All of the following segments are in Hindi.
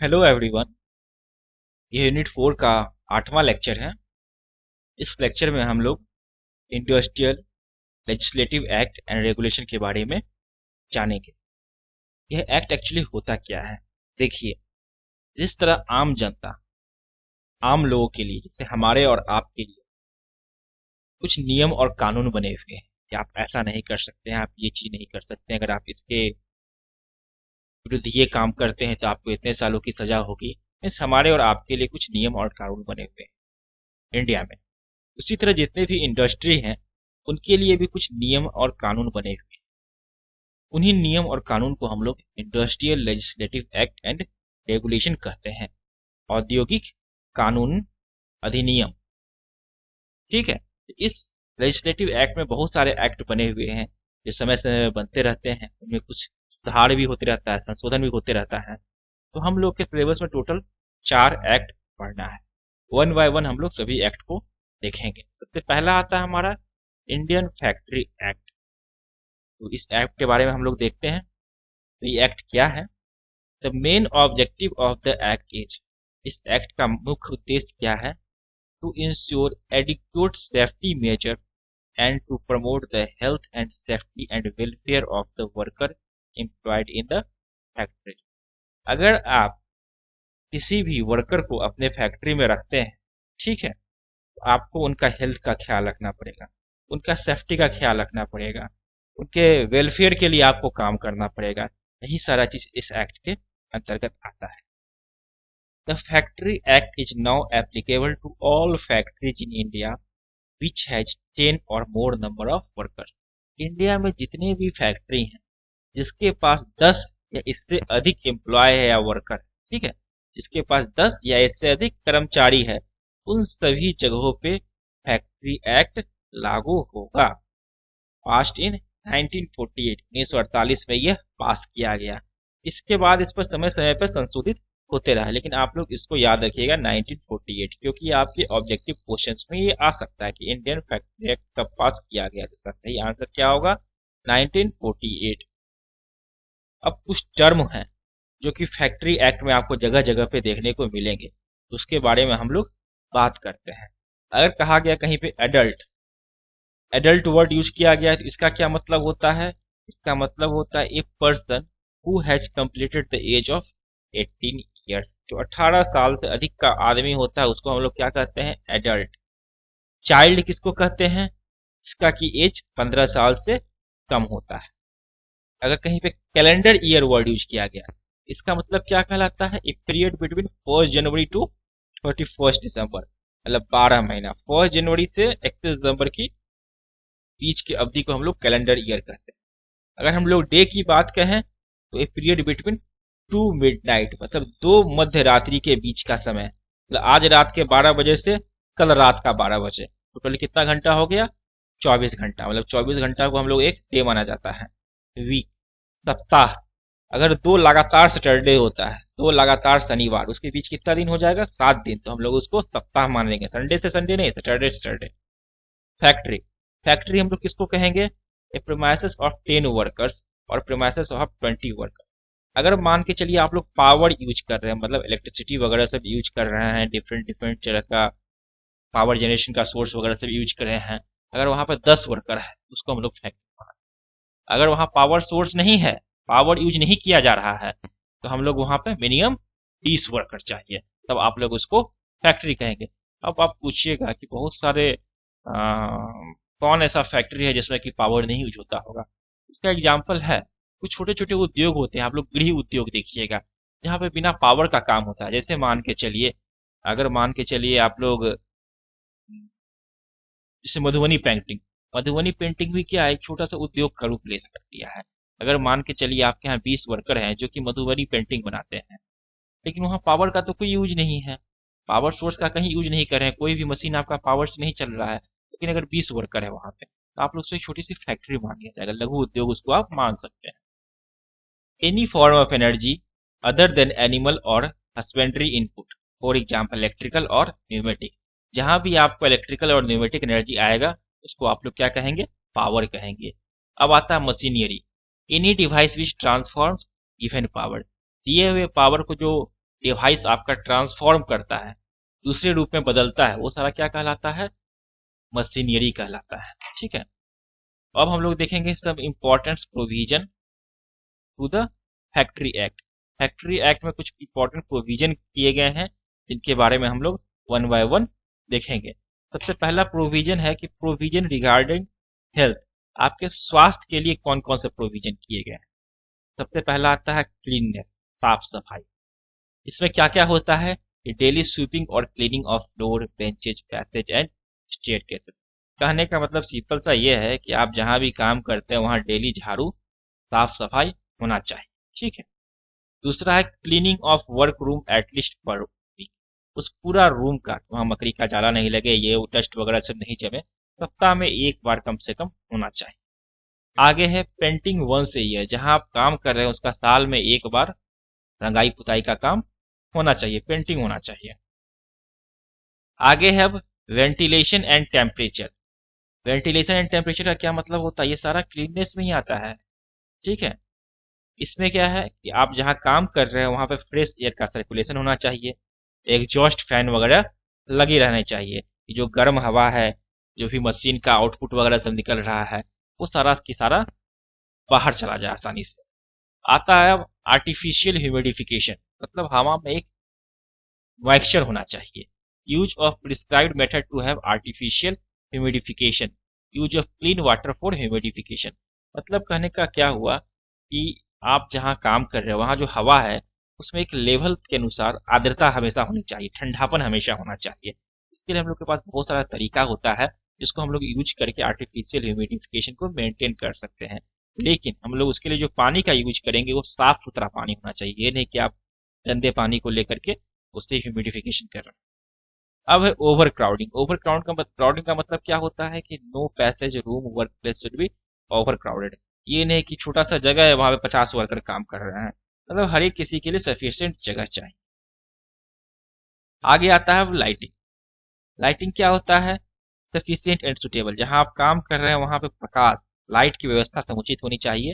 Hello everyone. ये यूनिट 4 का 8वां लेक्चर है। इस लेक्चर में हम लोग industrial legislative act and regulation के बारे में जानेंगे। यह एक्ट एक्चुअली होता क्या है। देखिए, जिस तरह आम जनता, आम लोगों के लिए, जैसे हमारे और आपके लिए कुछ नियम और कानून बने हुए हैं कि आप ऐसा नहीं कर सकते हैं, आप ये चीज नहीं कर सकते हैं, अगर आप इसके विरुद्ध ये काम करते हैं तो आपको इतने सालों की सजा होगी। इस हमारे और आपके लिए कुछ नियम और कानून बने हुए हैं इंडिया में। उसी तरह जितने भी इंडस्ट्री हैं उनके लिए भी कुछ नियम और कानून बने हुए हैं। उन्हीं नियम और कानून को हम लोग industrial legislative act and regulation कहते हैं। औद्योगिक कानून अधिनियम। ठीक है। तो इस लेजिस्लेटिव एक्ट में बहुत सारे एक्ट बने हुए हैं जो समय समय बनते रहते हैं। उनमें कुछ सुधार भी होते रहता है, संशोधन भी होते रहता है। तो हम लोग के सिलेबस में टोटल 4 एक्ट पढ़ना है। वन बाय वन हम लोग सभी एक्ट को देखेंगे। सबसे पहला आता है हमारा इंडियन फैक्ट्री एक्ट। तो इस एक्ट के बारे में हम लोग देखते हैं। तो ये एक्ट क्या है। The main objective of the act is, इस एक्ट का मुख्य उद्देश्य क्या है। To ensure adequate safety measure and to promote the health and safety and welfare of the worker employed in the factory. अगर आप किसी भी वर्कर को अपने फैक्ट्री में रखते हैं, ठीक है, तो आपको उनका हेल्थ का ख्याल रखना पड़ेगा, उनका सेफ्टी का ख्याल रखना पड़ेगा, उनके वेलफेयर के लिए आपको काम करना पड़ेगा। यही सारा चीज इस एक्ट के अंतर्गत आता है। The factory act is now applicable to all factories in India which has 10 और more number of workers. India में जितने भी फैक्ट्री हैं जिसके पास 10 या इससे अधिक एम्प्लॉय है या वर्कर, ठीक है, जिसके पास 10 या इससे अधिक कर्मचारी है, उन सभी जगहों पे फैक्ट्री एक्ट लागू होगा। पास्ट इन 1948, 1948 में यह पास किया गया। इसके बाद इस पर समय समय पर संशोधित होते रहा, लेकिन आप लोग इसको याद रखिएगा 1948, क्योंकि आपके ऑब्जेक्टिव क्वेश्चंस में ये आ सकता है कि इंडियन फैक्ट्री एक्ट कब पास किया गया। इसका सही आंसर क्या होगा, 1948। अब कुछ टर्म हैं जो कि फैक्ट्री एक्ट में आपको जगह जगह पे देखने को मिलेंगे, तो उसके बारे में हम लोग बात करते हैं। अगर कहा गया कहीं पे एडल्ट, एडल्ट वर्ड यूज किया गया है तो इसका क्या मतलब होता है। इसका मतलब होता है a person who has completed the age of 18 years. जो 18 साल से अधिक का आदमी होता है उसको हम लोग क्या कहते हैं, एडल्ट। चाइल्ड किसको कहते हैं, इसका की एज 15 साल से कम होता है। अगर कहीं पे कैलेंडर ईयर वर्ड यूज किया गया, इसका मतलब क्या कहलाता है, एक पीरियड बिटवीन 1 जनवरी टू 31 दिसंबर, मतलब 12 महीना, 1 जनवरी से 31 दिसंबर की बीच की अवधि को हम लोग कैलेंडर ईयर कहते हैं। अगर हम लोग डे की बात कहें तो एक पीरियड बिटवीन 2 मिडनाइट, मतलब 2 मध्य रात्रि के बीच का समय, मतलब आज रात के 12 बजे से कल रात का 12 बजे, टोटल कितना घंटा हो गया, 24 घंटा। मतलब 24 घंटा को हम लोग एक डे माना जाता है। वीक, सप्ताह, अगर 2 लगातार सैटरडे होता है, 2 लगातार शनिवार, उसके बीच कितना दिन हो जाएगा, 7 दिन, तो हम लोग उसको सप्ताह मानेंगे, संडे से संडे नहीं, सैटरडे से सैटरडे। फैक्ट्री, फैक्ट्री हम लोग किसको कहेंगे, ए प्रीमाइसेस ऑफ 10 वर्कर्स और प्रीमाइसेस ऑफ 20 वर्कर्स। अगर मान के चलिए आप लोग पावर यूज कर रहे हैं, मतलब इलेक्ट्रिसिटी वगैरह सब यूज कर रहे हैं, डिफरेंट डिफरेंट तरह का पावर जनरेशन का सोर्स वगैरह सब यूज कर रहे हैं, अगर वहां पर 10 वर्कर है उसको हम लोग फैक्ट्री। अगर वहां पावर सोर्स नहीं है, पावर यूज नहीं किया जा रहा है, तो हम लोग वहां पे मिनिमम 20 वर्कर चाहिए, तब आप लोग उसको फैक्ट्री कहेंगे। अब आप पूछिएगा कि बहुत सारे कौन ऐसा फैक्ट्री है जिसमें कि पावर नहीं यूज होता होगा। इसका एग्जाम्पल है, कुछ छोटे छोटे उद्योग होते हैं, आप लोग गृह उद्योग देखिएगा जहाँ पे बिना पावर का काम होता है। जैसे मान के चलिए, अगर मान के चलिए आप लोग, जैसे मधुबनी पेंटिंग, मधुबनी पेंटिंग भी क्या है, एक छोटा सा उद्योग का रूप ले सकती है। अगर मान के चलिए आपके यहाँ 20 वर्कर हैं जो कि मधुबनी पेंटिंग बनाते हैं, लेकिन वहाँ पावर का तो कोई यूज नहीं है, पावर सोर्स का कहीं यूज नहीं कर रहे हैं, कोई भी मशीन आपका पावर से नहीं चल रहा है, लेकिन अगर 20 वर्कर है वहां पे, तो आप लोग उसको एक छोटी सी फैक्ट्री मान लिया जाएगा, लघु उद्योग उसको आप मान सकते हैं। Any form of energy other than animal और husbandry input, for example electrical और न्यूमेटिक। जहां भी आपको इलेक्ट्रिकल और न्यूमेटिक एनर्जी आएगा उसको आप लोग क्या कहेंगे, पावर कहेंगे। अब आता है machinery, any device which transforms given power, दिए हुए पावर को जो डिवाइस आपका ट्रांसफॉर्म करता है, दूसरे रूप में बदलता है, वो सारा क्या कहलाता है? मशीनरी कहलाता है। ठीक है, अब हम लोग देखेंगे सब important provision to the factory act. Factory act में कुछ इंपॉर्टेंट प्रोविजन किए गए हैं जिनके बारे में हम लोग वन बाय वन देखेंगे। सबसे पहला प्रोविजन है कि प्रोविजन रिगार्डिंग हेल्थ, आपके स्वास्थ्य के लिए कौन कौन से प्रोविजन किए गए हैं। सबसे पहला आता है क्लीननेस, साफ सफाई। इसमें क्या क्या होता है? डेली स्वीपिंग और cleaning of floor, benches, passage and staircases. कहने का मतलब सिंपल सा ये है कि आप जहां भी काम करते हैं वहां डेली झाड़ू, साफ सफाई होना चाहिए। ठीक है, दूसरा है cleaning of work room at least per week, उस पूरा रूम का वहां मकड़ी का जाला नहीं लगे, ये डस्ट वगैरह सब नहीं जमे, सप्ताह में एक बार कम से कम होना चाहिए। आगे है पेंटिंग वंस ए ईयर, जहां आप काम कर रहे हैं उसका साल में एक बार रंगाई पुताई का काम होना चाहिए, पेंटिंग होना चाहिए। आगे है अब ventilation and temperature. Ventilation and temperature का क्या मतलब होता है? ये सारा क्लीननेस में ही आता है। ठीक है, इसमें क्या है कि आप जहां काम कर रहे हैं वहां पे फ्रेश एयर का सर्कुलेशन होना चाहिए, एग्जॉस्ट फैन वगैरह लगे रहने चाहिए कि जो गर्म हवा है, जो भी मशीन का आउटपुट वगैरह सब निकल रहा है, वो सारा की सारा बाहर चला जाए आसानी से। आता है अब आर्टिफिशियल ह्यूमिडिफिकेशन, मतलब हवा में एक मॉइस्चर होना चाहिए। Use of prescribed method to have artificial humidification, use of clean water for humidification. मतलब कहने का क्या हुआ कि आप जहां काम कर रहे हो वहां जो हवा है उसमें एक लेवल के अनुसार आर्द्रता हमेशा होनी चाहिए, ठंडापन हमेशा होना चाहिए। इसके लिए हम लोग के पास बहुत सारा तरीका होता है जिसको हम लोग यूज करके आर्टिफिशियल ह्यूमिडिफिकेशन को मेंटेन कर सकते हैं। लेकिन हम लोग उसके लिए जो पानी का यूज करेंगे वो साफ सुथरा पानी होना चाहिए, ये नहीं कि आप गंदे पानी को लेकर के उससे ह्यूमिडिफिकेशन कर रहे हैं। अब है ओवर क्राउडिंग। ओवर क्राउडिंग का मतलब क्या होता है कि no passage room work place should be over crowded. ये नहीं कि छोटा सा जगह है वहां पे 50 वर्कर काम कर रहे हैं, मतलब हर एक किसी के लिए सफिशिएंट जगह चाहिए। आगे आता है लाइटिंग। लाइटिंग क्या होता है? सफिशिएंट एंड सुटेबल, जहां आप काम कर रहे हैं वहां पे प्रकाश, लाइट की व्यवस्था समुचित होनी चाहिए।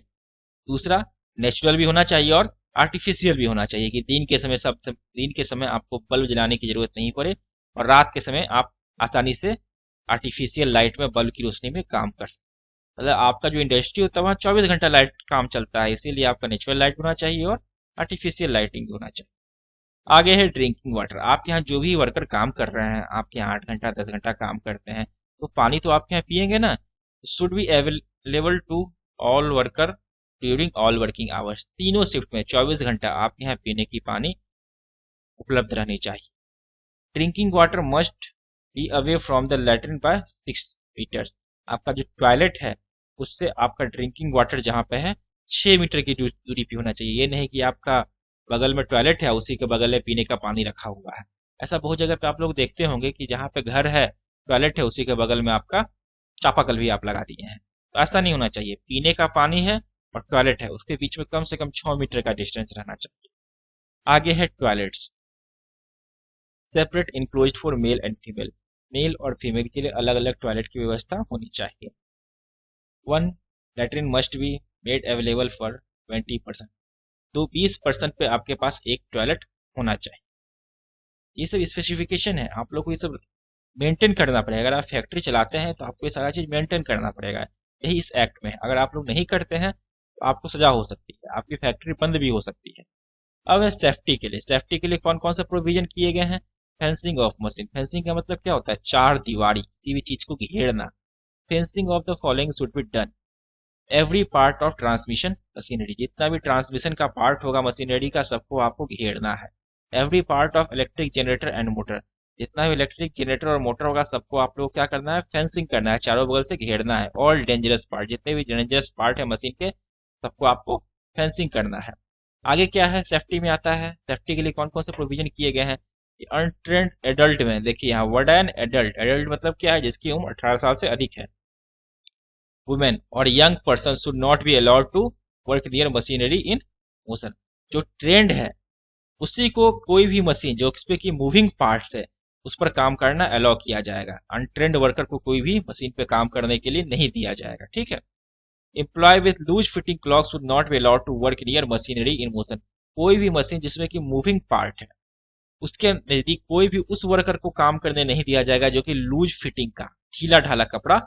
दूसरा, नेचुरल भी होना चाहिए और आर्टिफिशियल भी होना चाहिए कि दिन के समय आपको बल्ब जलाने की जरूरत नहीं पड़े और रात के समय आप आसानी से आर्टिफिशियल लाइट में बल्ब की रोशनी में काम कर सकते। मतलब आपका जो इंडस्ट्री होता है वहाँ 24 घंटा लाइट काम चलता है, इसीलिए आपका नेचुरल लाइट होना चाहिए और आर्टिफिशियल लाइटिंग भी होना चाहिए। आगे है ड्रिंकिंग वाटर। आपके यहाँ जो भी वर्कर काम कर रहे हैं, आपके यहाँ 8 घंटा 10 घंटा काम करते हैं, तो पानी तो आपके यहाँ पियेंगे ना। Should be available to all worker during all working hours, तीनों शिफ्ट में 24 घंटा आपके यहाँ पीने की पानी उपलब्ध रहनी चाहिए। Drinking water must be away from the latrine by 6 metres. आपका जो टॉयलेट है उससे आपका ड्रिंकिंग वाटर जहाँ पे है 6 मीटर की दूरी पे होना चाहिए। ये नहीं कि आपका बगल में टॉयलेट है उसी के बगल में पीने का पानी रखा हुआ है। ऐसा बहुत जगह पे आप लोग देखते होंगे कि जहाँ पे घर है, टॉयलेट है, उसी के बगल में आपका चापाकल भी आप लगा दिए हैं। तो ऐसा नहीं होना चाहिए, पीने का पानी है और टॉयलेट है, उसके बीच में कम से कम 6 मीटर का डिस्टेंस रहना चाहिए। आगे है toilets, separate enclosed for male and female. Male और फीमेल के लिए अलग अलग टॉयलेट की व्यवस्था होनी चाहिए। 1 latrine must be made available for 20%, तो 20% पे आपके पास एक टॉयलेट होना चाहिए। ये सब स्पेसिफिकेशन है, आप लोग को ये सब मेंटेन करना पड़ेगा। अगर आप फैक्ट्री चलाते हैं तो आपको ये सारा चीज मेंटेन करना पड़ेगा, यही इस एक्ट में है। अगर आप लोग नहीं करते हैं तो आपको सजा हो सकती है, आपकी फैक्ट्री बंद भी हो सकती है। अब है सेफ्टी के लिए। सेफ्टी के लिए कौन कौन से प्रोविजन किए गए हैं? Fencing of machine. फेंसिंग का मतलब क्या होता है? चार दीवारी, किसी भी चीज को घेरना। Fencing of the following should be done every part of transmission machinery, जितना भी ट्रांसमिशन का पार्ट होगा मशीनरी का सबको आपको घेरना है। Every part of electric generator and motor, जितना भी इलेक्ट्रिक जनरेटर और मोटर होगा सबको आप लोग क्या करना है? फेंसिंग करना है, चारों बगल से घेरना है। ऑल डेंजरस पार्ट, जितने भी डेंजरस पार्ट है मशीन के सबको आपको फेंसिंग करना है। आगे क्या है? सेफ्टी में आता है। सेफ्टी के लिए कौन कौन से प्रोविजन किए गए हैं? अनट्रेंड एडल्ट में देखिए यहाँ वर्ड है एडल्ट। एडल्ट मतलब क्या है? जिसकी उम्र 18 साल से अधिक है। वुमेन और young person should not be allowed to work near machinery in motion. जो ट्रेंड है उसी को कोई भी मशीन जो उस पे की मूविंग पार्ट्स है उस पर काम करना अलाउ किया जाएगा। अनट्रेंड वर्कर को कोई भी मशीन पे काम करने के लिए नहीं दिया जाएगा। ठीक है। Employ with loose fitting clock should not be allowed to work near machinery in motion. कोई भी मशीन जिसमें कि मूविंग पार्ट है उसके नजदीक कोई भी उस वर्कर को काम करने नहीं दिया जाएगा जो कि लूज फिटिंग का ढीला ढाला कपड़ा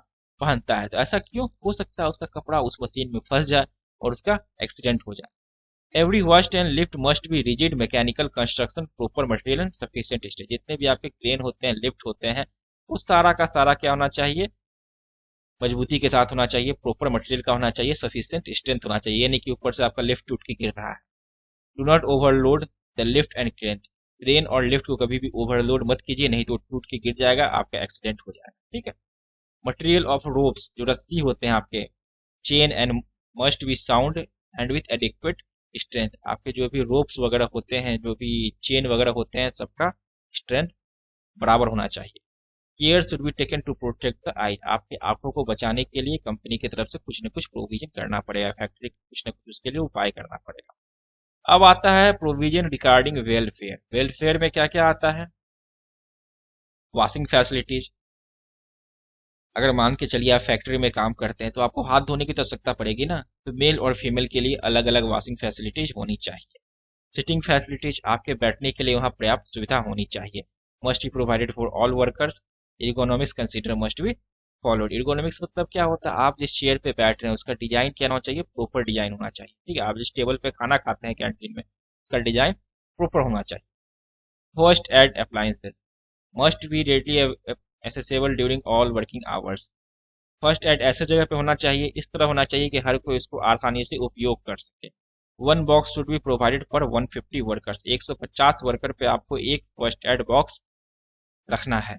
पहनता है। तो ऐसा क्यों हो सकता है, उसका कपड़ा उस मशीन में फंस जाए और उसका एक्सीडेंट हो जाए। Every host and lift must be rigid mechanical construction proper material and sufficient stage. जितने भी आपके क्रेन होते हैं, लिफ्ट होते हैं, वो सारा का सारा क्या होना चाहिए, मजबूती के साथ होना चाहिए, प्रॉपर मटेरियल का होना चाहिए, सफिशिएंट स्ट्रेंथ होना चाहिए। ये नहीं कि ऊपर से आपका लिफ्ट टूट के गिर रहा है। Do not overload the lift and crane. Crane और लिफ्ट को कभी भी ओवरलोड मत कीजिए, नहीं तो टूट के गिर जाएगा, आपका एक्सीडेंट हो जाएगा। ठीक है। मटेरियल ऑफ रोप्स, जो रस्सी होते हैं आपके, chain and must be sound and with adequate strength. आपके जो भी रोप्स वगैरह होते हैं, जो भी चेन वगैरह होते हैं, सबका स्ट्रेंथ बराबर होना चाहिए। Care should be taken to protect the eye. आपके आंखों को बचाने के लिए कंपनी की तरफ से कुछ न कुछ प्रोविजन करना पड़ेगा, फैक्ट्री कुछ न कुछ उसके लिए उपाय करना पड़ेगा। अब आता है प्रोविजन रिगार्डिंग वेलफेयर। वेलफेयर में क्या क्या आता है, वॉशिंग फैसिलिटीज। अगर मान के चलिए आप फैक्ट्री में काम करते हैं तो आपको हाथ धोने की तो आवश्यकता पड़ेगी ना, तो मेल और फीमेल के लिए अलग अलग वॉशिंग फैसिलिटीज होनी चाहिए। सिटिंग फैसिलिटीज, आपके बैठने के लिए वहाँ पर्याप्त सुविधा होनी चाहिए। Must be provided for all workers. Ergonomics consider must be followed. Ergonomics मतलब क्या होता है, आप जिस चेयर पे बैठ रहे हैं उसका डिजाइन क्या होना चाहिए, प्रॉपर डिजाइन होना चाहिए। ठीक है। आप जिस टेबल पे खाना खाते हैं कैंटीन में, उसका डिजाइन प्रॉपर होना चाहिए। First aid appliances must be readily accessible during all working hours. First aid ऐसे जगह पे होना चाहिए, इस तरह होना चाहिए कि हर कोई इसको आसानी से उपयोग कर सके। One box should be provided for 150 workers. 150 worker पे आपको एक फर्स्ट एड बॉक्स रखना है।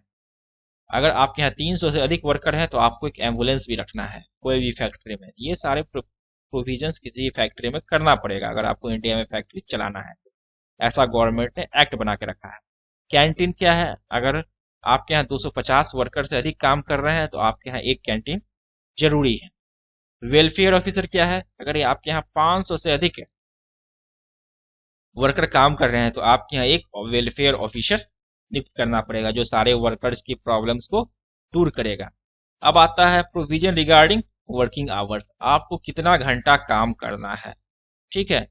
अगर आपके यहाँ 300 से अधिक वर्कर हैं तो आपको एक एम्बुलेंस भी रखना है कोई भी फैक्ट्री में। ये सारे प्रोविजंस किसी फैक्ट्री में करना पड़ेगा अगर आपको इंडिया में फैक्ट्री चलाना है। ऐसा गवर्नमेंट ने एक्ट बना के रखा है। कैंटीन क्या है, अगर आपके यहाँ 250 वर्कर से अधिक काम कर रहे हैं तो आपके यहाँ एक कैंटीन जरूरी है। वेलफेयर ऑफिसर क्या है, अगर ये आपके यहाँ 500 से अधिक वर्कर काम कर रहे हैं तो आपके यहाँ एक वेलफेयर ऑफिसर नियुक्त करना पड़ेगा जो सारे वर्कर्स की प्रॉब्लम्स को दूर करेगा। अब आता है प्रोविजन रिगार्डिंग वर्किंग आवर्स। आपको कितना घंटा काम करना है। ठीक है।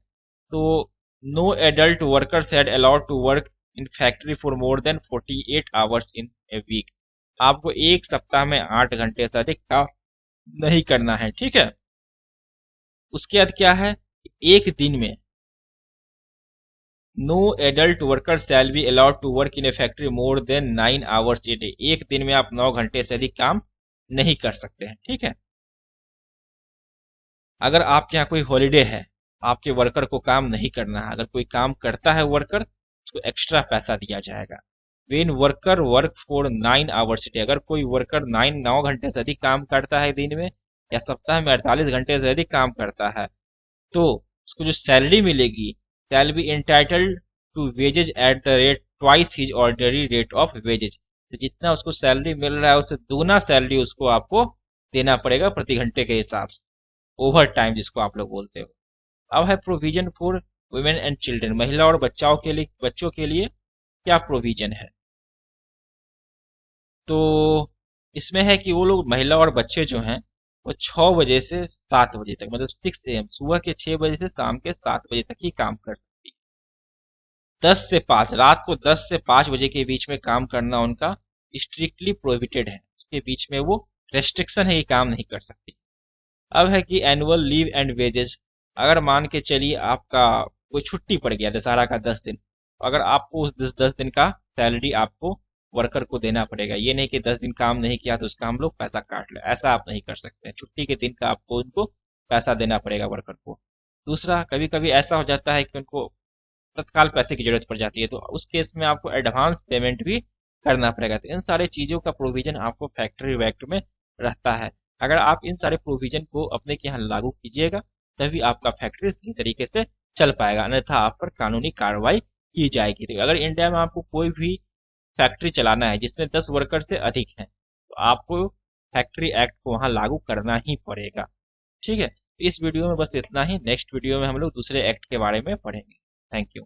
तो no adult workers had allowed to work in factory for more than 48 hours in a week. आपको एक सप्ताह में 8 घंटे से अधिक काम नहीं करना है। ठीक है। उसके बाद क्या है, एक दिन में no adult worker shall be allowed to work in a factory more than 9 hours a day. एक दिन में आप 9 घंटे से अधिक काम नहीं कर सकते हैं। ठीक है। अगर आपके यहाँ कोई हॉलीडे है, आपके वर्कर को काम नहीं करना है, अगर कोई काम करता है वर्कर, उसको एक्स्ट्रा पैसा दिया जाएगा। When worker work for 9 hours day, अगर कोई वर्कर 9 घंटे से अधिक काम करता है दिन में, या सप्ताह में 48 घंटे से अधिक काम करता है, तो उसको जो सैलरी मिलेगी, shall be entitled to wages at the rate twice his ordinary rate of wages. तो जितना उसको सैलरी मिल रहा है उससे दुगना सैलरी उसको आपको देना पड़ेगा प्रति घंटे के हिसाब से, ओवर टाइम जिसको आप लोग बोलते हो। अब है provision for women and children. महिला और बच्चों के लिए क्या प्रोविजन है, तो इसमें है कि वो लोग महिला और बच्चे जो हैं वो 6 बजे से 7 बजे तक, मतलब 6 AM, सुबह के 6 बजे से शाम के 7 बजे तक ही काम कर सकती है। 10 से 5, रात को 10 से 5 बजे के बीच में काम करना उनका स्ट्रिक्टली प्रोहिबिटेड है। उसके बीच में वो रेस्ट्रिक्शन है, ये काम नहीं कर सकती। अब है कि एनुअल लीव एंड वेजेस। अगर मान के चलिए आपका कोई छुट्टी पड़ गया दशहरा का 10 दिन, अगर आपको उस 10 दिन का सैलरी आपको वर्कर को देना पड़ेगा। ये नहीं कि 10 दिन काम नहीं किया तो उसका हम लोग पैसा काट ले, ऐसा आप नहीं कर सकते। छुट्टी के दिन का आपको उनको पैसा देना पड़ेगा वर्कर को। दूसरा, कभी कभी ऐसा हो जाता है कि उनको तत्काल पैसे की जरूरत पड़ जाती है, तो उस केस में आपको एडवांस पेमेंट भी करना पड़ेगा। तो इन सारे चीजों का प्रोविजन आपको फैक्ट्री एक्ट में रहता है। अगर आप इन सारे प्रोविजन को अपने के यहाँ लागू कीजिएगा तभी आपका फैक्ट्री सही तरीके से चल पाएगा, अन्यथा आप पर कानूनी कार्रवाई की जाएगी। तो अगर इंडिया में आपको कोई भी फैक्ट्री चलाना है जिसमें 10 वर्कर से अधिक हैं, तो आपको फैक्ट्री एक्ट को वहां लागू करना ही पड़ेगा। ठीक है। इस वीडियो में बस इतना ही। नेक्स्ट वीडियो में हम लोग दूसरे एक्ट के बारे में पढ़ेंगे। Thank you.